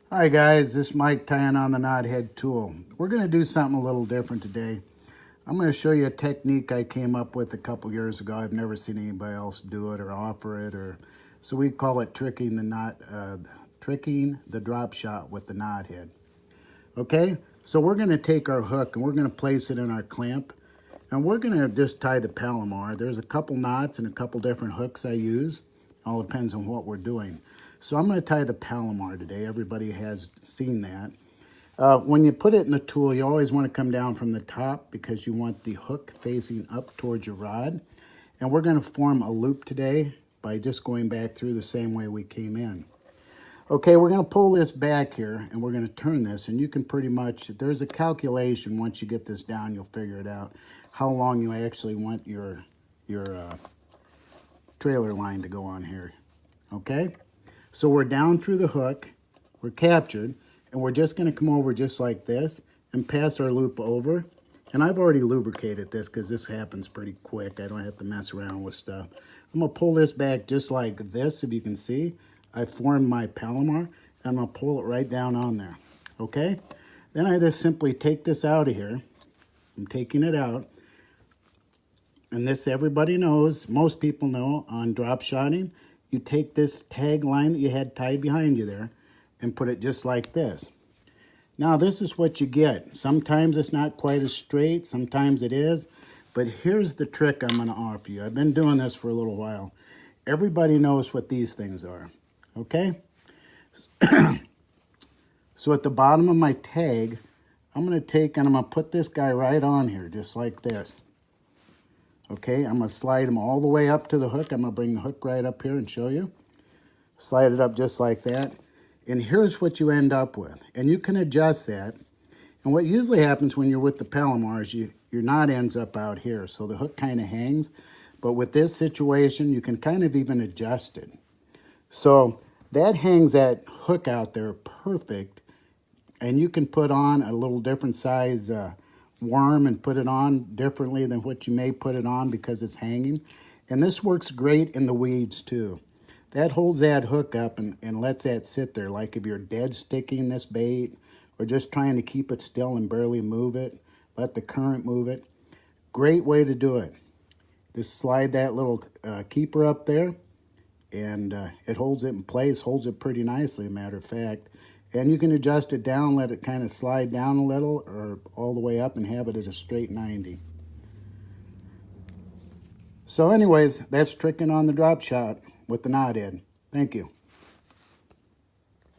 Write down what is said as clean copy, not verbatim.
Hi guys, this is Mike tying on the Knothead tool. We're going to do something a little different today. I'm going to show you a technique I came up with a couple years ago. I've never seen anybody else do it or offer it, so we call it tricking the drop shot with the Knothead. Okay, so we're going to take our hook and we're going to place it in our clamp, and we're going to just tie the Palomar. There's a couple knots and a couple different hooks I use. All depends on what we're doing. So I'm going to tie the Palomar today. Everybody has seen that. When you put it in the tool, you always want to come down from the top because you want the hook facing up towards your rod. And we're going to form a loop today by just going back through the same way we came in. Okay, we're going to pull this back here and we're going to turn this, and you can pretty much, there's a calculation once you get this down, you'll figure it out, how long you actually want your trailer line to go on here. Okay? So we're down through the hook, we're captured, and we're just going to come over just like this and pass our loop over. And I've already lubricated this because this happens pretty quick. I don't have to mess around with stuff. I'm going to pull this back just like this, if you can see. I formed my Palomar, and I'm going to pull it right down on there. Okay? Then I just simply take this out of here. I'm taking it out. And this everybody knows, most people know, on drop shotting, you take this tag line that you had tied behind you there and put it just like this. Now this is what you get. Sometimes it's not quite as straight, sometimes it is, but here's the trick I'm going to offer you. I've been doing this for a little while. Everybody knows what these things are, okay? So at the bottom of my tag, I'm going to take and I'm going to put this guy right on here, just like this. Okay, I'm going to slide him all the way up to the hook. I'm going to bring the hook right up here and show you. Slide it up just like that. And here's what you end up with. And you can adjust that. And what usually happens when you're with the Palomar is your knot ends up out here. So the hook kind of hangs. But with this situation, you can kind of even adjust it. So that hangs that hook out there perfect. And you can put on a little different size worm and put it on differently than what you may put it on because it's hanging. And this works great in the weeds too. That holds that hook up and lets that sit there. Like if you're dead sticking this bait or just trying to keep it still and barely move it, let the current move it. Great way to do it. Just slide that little keeper up there, and it holds it in place, holds it pretty nicely, a matter of fact. And you can adjust it down, let it kind of slide down a little or all the way up and have it at a straight 90. So anyways, that's tricking on the drop shot with the Knothead. Thank you.